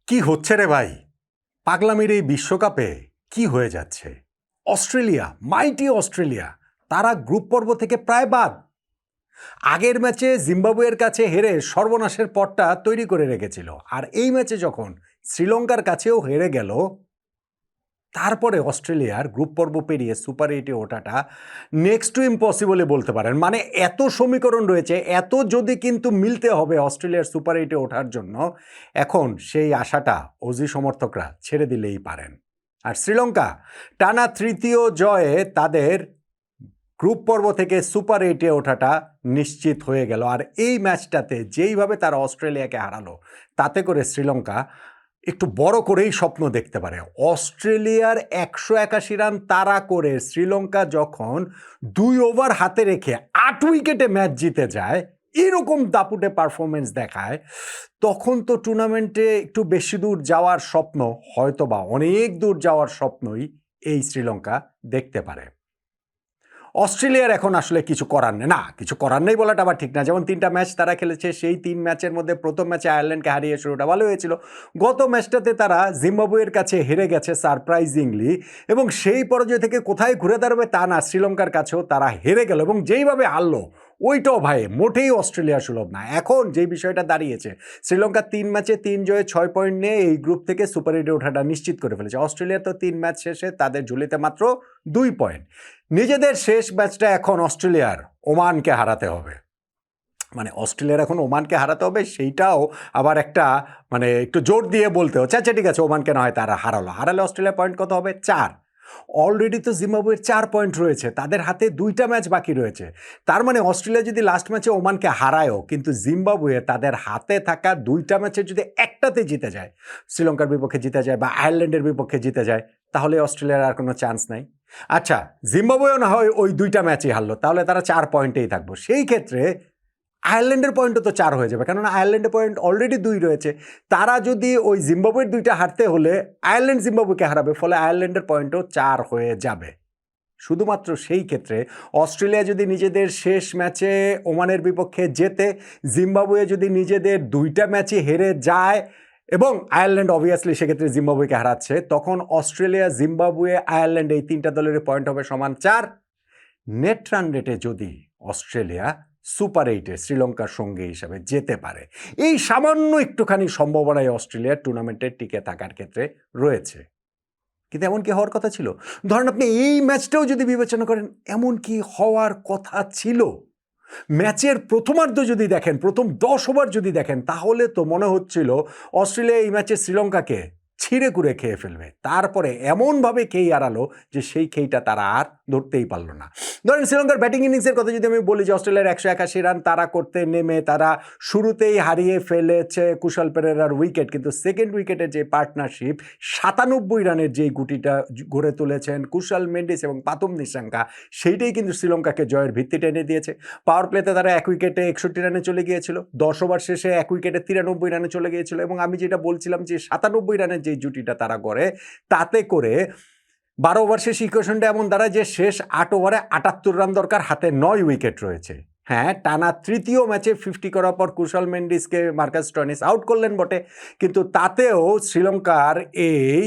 কি হচ্ছে রে ভাই? পাগলামির এই বিশ্বকাপে কি হয়ে যাচ্ছে? অস্ট্রেলিয়া, মাইটি অস্ট্রেলিয়া, তারা গ্রুপ পর্ব থেকে প্রায় বাদ। আগের ম্যাচে জিম্বাবুয়ের কাছে হেরে সর্বনাশের পথটা তৈরি করে রেখেছিল, আর এই ম্যাচে যখন শ্রীলঙ্কার কাছেও হেরে গেল, তারপরে অস্ট্রেলিয়ার গ্রুপ পর্ব পেরিয়ে সুপার এইটে ওঠাটা নেক্সট টু ইম্পসিবলই বলতে পারেন। মানে এত সমীকরণ রয়েছে, এত যদি কিন্তু মিলতে হবে অস্ট্রেলিয়ার সুপার এইটে ওঠার জন্য, এখন সেই আশাটা অজি সমর্থকরা ছেড়ে দিলেই পারেন। আর শ্রীলঙ্কা টানা তৃতীয় জয়ে তাদের গ্রুপ পর্ব থেকে সুপার এইটে ওঠাটা নিশ্চিত হয়ে গেল। আর এই ম্যাচটাতে যেইভাবে তারা অস্ট্রেলিয়াকে হারালো, তাতে করে শ্রীলঙ্কা একটু বড় করেই স্বপ্ন দেখতে পারে। অস্ট্রেলিয়ার 181 রান তাড়া করে শ্রীলঙ্কা যখন 2 ওভার হাতে রেখে 8 উইকেটে ম্যাচ জিতে যায়, এরকম দাপুটে পারফরমেন্স দেখায়, তখন তো টুর্নামেন্টে একটু বেশি দূর যাওয়ার স্বপ্ন, হয়তোবা অনেক দূর যাওয়ার স্বপ্নই এই শ্রীলঙ্কা দেখতে পারে। অস্ট্রেলিয়ার এখন আসলে কিছু করার নেই, না কিছু করার নেই বলাটা আবার ঠিক না। যেমন 3টা ম্যাচ তারা খেলেছে, সেই 3 ম্যাচের মধ্যে প্রথম ম্যাচে আয়ারল্যান্ডকে হারিয়ে শুরুটা ভালো হয়েছিল। গত ম্যাচটাতে তারা জিম্বাবুয়ের কাছে হেরে গেছে সারপ্রাইজিংলি, এবং সেই পরাজয় থেকে কোথায় ঘুরে দাঁড়াবে তা না, শ্রীলঙ্কার কাছেও তারা হেরে গেল, এবং যেইভাবে হারলো ওইটাও ভাই মোটেই অস্ট্রেলিয়া সুলভ না। এখন যেই বিষয়টা দাঁড়িয়েছে, শ্রীলঙ্কা 3 ম্যাচে 3 জয়ে 6 পয়েন্ট নিয়ে এই গ্রুপ থেকে সুপার এইটে ওঠাটা নিশ্চিত করে ফেলেছে। অস্ট্রেলিয়া তো 3 ম্যাচ শেষে তাদের ঝুলিতে মাত্র 2 পয়েন্ট। নিজেদের শেষ ম্যাচটা এখন অস্ট্রেলিয়ার ওমানকে হারাতে হবে। মানে অস্ট্রেলিয়ার এখন ওমানকে হারাতে হবে, সেইটাও আবার একটা মানে একটু জোর দিয়ে বলতে হচ্ছে। আচ্ছা ঠিক আছে, ওমানকে না হয় তারা হারালে অস্ট্রেলিয়ার পয়েন্ট কত হবে? 4। অলরেডি তো জিম্বাবুয়ের 4 পয়েন্ট রয়েছে, তাদের হাতে 2টা ম্যাচ বাকি রয়েছে। তার মানে অস্ট্রেলিয়া যদি লাস্ট ম্যাচে ওমানকে হারায়ও, কিন্তু জিম্বাবুয়ে তাদের হাতে থাকা 2টা ম্যাচের যদি একটাতে জিতে যায়, শ্রীলঙ্কার বিপক্ষে জিতে যায় বা আয়ারল্যান্ডের বিপক্ষে জিতে যায়, তাহলে অস্ট্রেলিয়ার আর কোনো চান্স নাই। আচ্ছা, জিম্বাবুয়েও না হয় ওই 2টা ম্যাচই হারলো, তাহলে তারা 4 পয়েন্টেই থাকবো। সেই ক্ষেত্রে আয়ারল্যান্ডের পয়েন্টও তো 4 হয়ে যাবে, কেননা আয়ারল্যান্ডের পয়েন্ট অলরেডি 2 রয়েছে। তারা যদি ওই জিম্বাবুয়ের 2টা হারতে হলে আয়ারল্যান্ড জিম্বাবুয়েকে হারাবে, ফলে আয়ারল্যান্ডের পয়েন্টও 4 হয়ে যাবে। শুধুমাত্র সেই ক্ষেত্রে অস্ট্রেলিয়া যদি নিজেদের শেষ ম্যাচে ওমানের বিপক্ষে জেতে, জিম্বাবুয়ে যদি নিজেদের 2টা ম্যাচই হেরে যায়, এবং আয়ারল্যান্ড অবভিয়াসলি সেক্ষেত্রে জিম্বাবুয়েকে হারাচ্ছে, তখন অস্ট্রেলিয়া, জিম্বাবুয়ে, আয়ারল্যান্ড এই 3টা দলের পয়েন্ট হবে সমান 4। নেট রান রেটে যদি অস্ট্রেলিয়া সুপার এইটে শ্রীলঙ্কার সঙ্গে হিসাবে যেতে পারে, এই সামান্য একটুখানি সম্ভাবনায় অস্ট্রেলিয়ার টুর্নামেন্টে টিকে থাকার ক্ষেত্রে রয়েছে। কিন্তু এমন কি হওয়ার কথা ছিল? ধরেন আপনি এই ম্যাচটাও যদি বিবেচনা করেন, এমন কি হওয়ার কথা ছিল? ম্যাচের প্রথমার্ধ যদি দেখেন, প্রথম 10 ওভার যদি দেখেন, তাহলে তো মনে হচ্ছিল অস্ট্রেলিয়া এই ম্যাচে শ্রীলঙ্কাকে ছিঁড়ে কুড়ে খেয়ে ফেলবে। তারপরে এমনভাবে খেই হারালো যে সেই খেইটা তারা আর ধরতেই পারলো না। ধরেন শ্রীলঙ্কার ব্যাটিং ইনিংসের কথা যদি আমি বলি, যে অস্ট্রেলিয়ার 181 রান তারা করতে নেমে তারা শুরুতেই হারিয়ে ফেলেছে কুশল পেরেরার উইকেট, কিন্তু সেকেন্ড উইকেটের যে পার্টনারশিপ, 97 রানের যেই গুটিটা গড়ে তুলেছেন কুশল মেন্ডিস এবং পাথুম নিশাঙ্কা, সেইটাই কিন্তু শ্রীলঙ্কাকে জয়ের ভিত্তি টেনে দিয়েছে। পাওয়ার প্লেতে তারা 1 উইকেটে 61 রানে চলে গিয়েছিল, 10 ওভার শেষে 1 উইকেটে 93 রানে চলে গিয়েছিল, এবং আমি যেটা বলছিলাম যে 97 রানের যে জুটিটা তারা করে, তাতে করে 12 ওভার শেষ ইকুয়েশনটা এমন দাঁড়ায় যে শেষ 8 ওভারে 78 রান দরকার, হাতে 9 উইকেট রয়েছে। হ্যাঁ, টানা তৃতীয় ম্যাচে 50 করার পর কুশল মেন্ডিসকে মার্কাস স্টয়নিস আউট করলেন বটে, কিন্তু তাতেও শ্রীলঙ্কার এই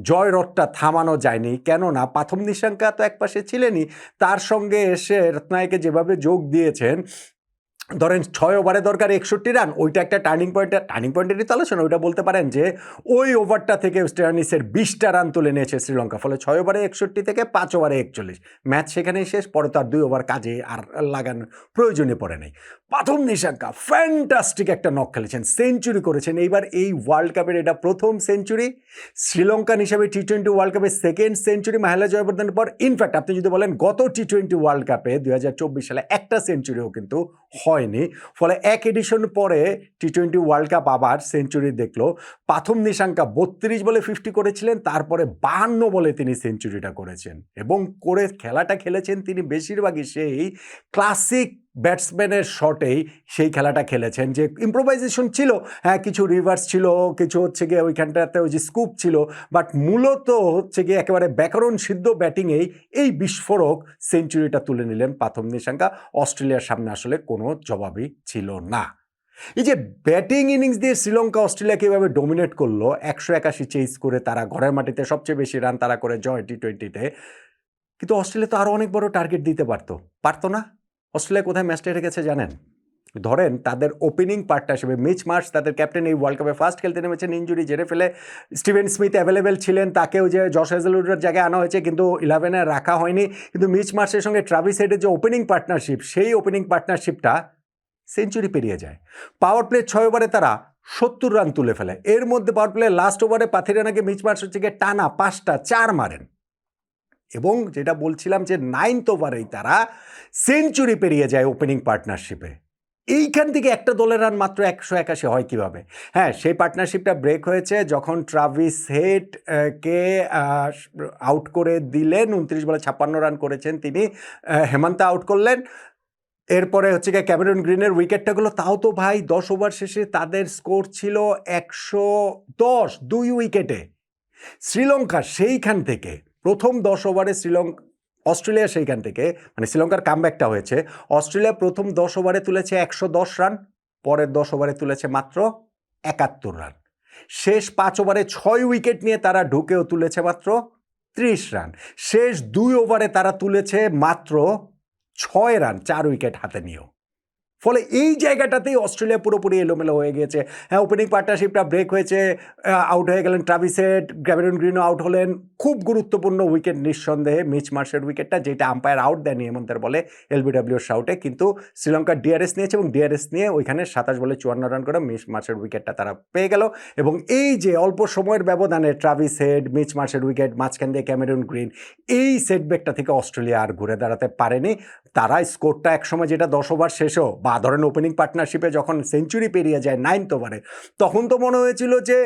জয় রথটা থামানো যায়নি। কেননা পাথম নিশাঙ্কা তো একপাশে ছিলেনই, তার সঙ্গে এসে রত্নায়কে যেভাবে যোগ দিয়েছেন, ধরেন 6 ওভারে দরকার 61 রান, ওইটা একটা টার্নিং পয়েন্টেরই তো আলোচনা। ওইটা বলতে পারেন যে ওই ওভারটা থেকে স্টয়নিসের 20টা রান তুলে নিয়েছে শ্রীলঙ্কা, ফলে 6 ওভারে 61 থেকে 5 ওভারে 41, ম্যাচ সেখানেই শেষ। পরে তো আর 2 ওভার কাজে আর লাগানোর প্রয়োজনই পড়ে নেই। পাথম নিশাঙ্কা ফ্যান্টাস্টিক একটা নক খেলেছেন, সেঞ্চুরি করেছেন। এইবার এই ওয়ার্ল্ড কাপের এটা প্রথম সেঞ্চুরি, শ্রীলঙ্কান হিসাবে টি-20 ওয়ার্ল্ড কাপের সেকেন্ড সেঞ্চুরি মাহেলা জয়বর্ধনের পর। ইনফ্যাক্ট আপনি যদি বলেন গত টি-20 ওয়ার্ল্ড কাপে 2024 সালে একটা সেঞ্চুরিও কিন্তু হয়নি, ফলে এক এডিশন পরে টি-20 ওয়ার্ল্ড কাপ আবার সেঞ্চুরি দেখলো। পাথম নিশাঙ্কা 32 বলে 50 করেছিলেন, তারপরে 52 বলে তিনি সেঞ্চুরিটা করেছেন, এবং করে খেলাটা খেলেছেন তিনি বেশিরভাগই সেই ক্লাসিক ব্যাটসম্যানের শটেই সেই খেলাটা খেলেছেন। যে ইম্প্রোভাইজেশন ছিল, হ্যাঁ কিছু রিভার্স ছিল, কিছু হচ্ছে গিয়ে ওইখানটাতে ওই যে স্কুপ ছিল, বাট মূলত হচ্ছে গিয়ে একেবারে ব্যাকরণ সিদ্ধ ব্যাটিংয়েই এই বিস্ফোরক সেঞ্চুরিটা তুলে নিলেন পাথম নিশাঙ্কা। অস্ট্রেলিয়ার সামনে আসলে কোনো জবাবই ছিল না। এই যে ব্যাটিং ইনিংস দিয়ে শ্রীলঙ্কা অস্ট্রেলিয়াকে এভাবে ডোমিনেট করলো, 181 চেজ করে তারা ঘরের মাটিতে সবচেয়ে বেশি রান তারা করে জয় টি-20-তে। কিন্তু অস্ট্রেলিয়া তো আরও অনেক বড় টার্গেট দিতে পারতো না? অস্ট্রেলিয়া কোথায় ম্যাচটা হেরে গেছে জানেন? ধরেন তাদের ওপেনিং পার্টনারশিপে মিচ মার্শ তাদের ক্যাপ্টেন, এই ওয়ার্ল্ড কাপে ফার্স্ট খেলতে নেমেছেন, ইনজুরি জেরে ফেলে স্টিভেন স্মিথ অ্যাভেলেবেল ছিলেন, তাকেও যে জশ হ্যাজেলউডের জায়গায় আনা হয়েছে কিন্তু 11-এ রাখা হয়নি। কিন্তু মিচ মার্শের সঙ্গে ট্রাভিস হেডের যে ওপেনিং পার্টনারশিপ, সেই ওপেনিং পার্টনারশিপটা সেঞ্চুরি পেরিয়ে যায়। পাওয়ার প্লে 6 ওভারে তারা 70 রান তুলে ফেলে। এর মধ্যে পাওয়ার প্লে লাস্ট ওভারে পাথিরানাকে মিচ মার্শ হচ্ছে গিয়ে টানা 5টা 4 মারেন এবং যেটা বলছিলাম যে 9th ওভারেই তারা সেঞ্চুরি পেরিয়ে যায় ওপেনিং পার্টনারশিপে। এইখান থেকে একটা দলের রান মাত্র 181 হয় কিভাবে? হ্যাঁ, সেই পার্টনারশিপটা ব্রেক হয়েছে যখন ট্রাভিস হেড কে আউট করে দিলেন। 29 বলে 56 রান করেছেন তিনি, হেমন্ত আউট করলেন। এরপরে হচ্ছে গিয়ে ক্যামেরন গ্রিনের উইকেটটা গেলো। তাও তো ভাই 10 ওভার শেষে তাদের স্কোর ছিল 110, 2 উইকেটে। শ্রীলঙ্কা সেইখান থেকে প্রথম 10 ওভারে অস্ট্রেলিয়া সেইখান থেকে মানে শ্রীলঙ্কার কামব্যাকটা হয়েছে। অস্ট্রেলিয়া প্রথম 10 ওভারে তুলেছে 110 রান, পরের 10 ওভারে তুলেছে মাত্র 71 রান। শেষ 5 ওভারে 6 উইকেট নিয়ে তারা ঢুকেও তুলেছে মাত্র 30 রান। শেষ 2 ওভারে তারা তুলেছে মাত্র 6 রান, 4 উইকেট হাতে নিয়েও। ফলে এই জায়গাটাতেই অস্ট্রেলিয়া পুরোপুরি এলোমেলো হয়ে গেছে। হ্যাঁ, ওপেনিং পার্টনারশিপটা ব্রেক হয়েছে, আউট হয়ে গেলেন ট্রাভিস হেড, ক্যামেরন গ্রিনও আউট হলেন। খুব গুরুত্বপূর্ণ উইকেট নিঃসন্দেহে মিচ মার্শের উইকেটটা, যেটা আম্পায়ার আউট দেয়নি হেমন্তের বলে এলবিডব্লিউর শাউটে, কিন্তু শ্রীলঙ্কা ডিআরএস নিয়েছে এবং ডিআরএস নিয়ে ওইখানে 27 বলে 54 রান করে মিচ মার্শের উইকেটটা তারা পেয়ে গেল। এবং এই যে অল্প সময়ের ব্যবধানে ট্রাভিস হেড, মিচ মার্শের উইকেট, মাঝখান দিয়ে ক্যামেরন গ্রিন, এই সেটব্যাকটা থেকে অস্ট্রেলিয়া আর ঘুরে দাঁড়াতে পারেনি। তারা স্কোরটা একসময় যেটা 10 ওভার শেষও বা ধরেন ওপেনিং পার্টনারশিপে যখন সেঞ্চুরি পেরিয়ে যায় 9th ওভারে, তখন তো মনে হয়েছিল যে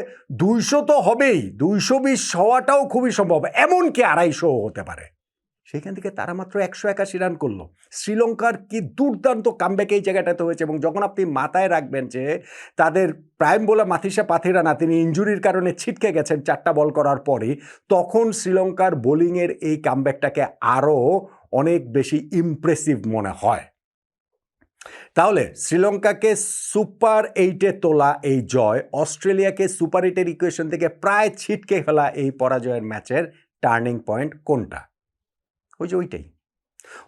200 তো হবেই, 220 হওয়াটাও খুবই সম্ভব, এমনকি 250 হতে পারে। সেখান থেকে তারা মাত্র 181 রান করলো। শ্রীলঙ্কার কি দুর্দান্ত কামব্যাক এই জায়গাটাতে হয়েছে। এবং যখন আপনি মাথায় রাখবেন যে তাদের প্রাইম বোলার মাথিসা পাথিরানা তিনি ইনজুরির কারণে ছিটকে গেছেন 4টা বল করার পরই, তখন শ্রীলঙ্কার বোলিংয়ের এই কামব্যাকটাকে আরও অনেক বেশি ইমপ্রেসিভ মনে হয়। তাহলে শ্রীলঙ্কাকে সুপার 8-এ তোলা এই জয়, অস্ট্রেলিয়াকে সুপার 8-এর ইকুয়েশন থেকে প্রায় ছিটকে ফেলা এই পরাজয়ের ম্যাচের টার্নিং পয়েন্ট কোনটা? ওইটাই।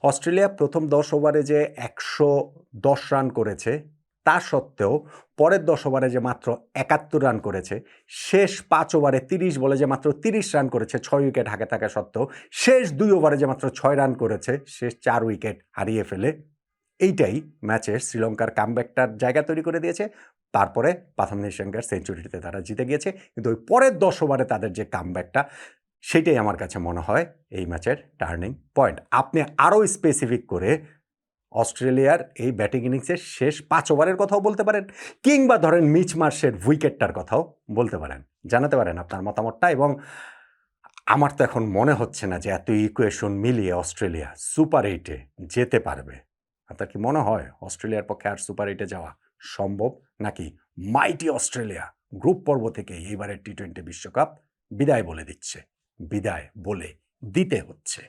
অস্ট্রেলিয়া প্রথম 10 ওভারে যে 110 রান করেছে, তা সত্ত্বেও পরের 10 ওভারে যে মাত্র 71 রান করেছে, শেষ 5 ওভারে 30 বলে যে মাত্র 30 রান করেছে 6 উইকেট হাতে থাকা সত্ত্বেও, শেষ 2 ওভারে যে মাত্র 6 রান করেছে, শেষ 4 উইকেট হারিয়ে ফেলে, এইটাই ম্যাচের শ্রীলঙ্কার কামব্যাকটার জায়গা তৈরি করে দিয়েছে। তারপরে পাথাম নিশাঙ্কার সেঞ্চুরিতে তারা জিতে গিয়েছে। কিন্তু ওই পরের 10 ওভারে তাদের যে কামব্যাকটা, সেটাই আমার কাছে মনে হয় এই ম্যাচের টার্নিং পয়েন্ট। আপনি আরও স্পেসিফিক করে অস্ট্রেলিয়ার এই ব্যাটিং ইনিংসের শেষ 5 ওভারের কথাও বলতে পারেন, কিংবা ধরেন মিচ মার্শের উইকেটটার কথাও বলতে পারেন, জানাতে পারেন আপনার মতামতটা। এবং আমার তো এখন মনে হচ্ছে না যে এত ইকুয়েশন মিলিয়ে অস্ট্রেলিয়া সুপার 8-এ যেতে পারবে। আপনার কি মনে হয় অস্ট্রেলিয়ার পক্ষে আর সুপার 8-এ যাওয়া সম্ভব, নাকি মাইটি অস্ট্রেলিয়া গ্রুপ পর্ব থেকে এইবারের টি-20 বিশ্বকাপ বিদায় বলে দিচ্ছে, বিদায় বলে দিতে হচ্ছে?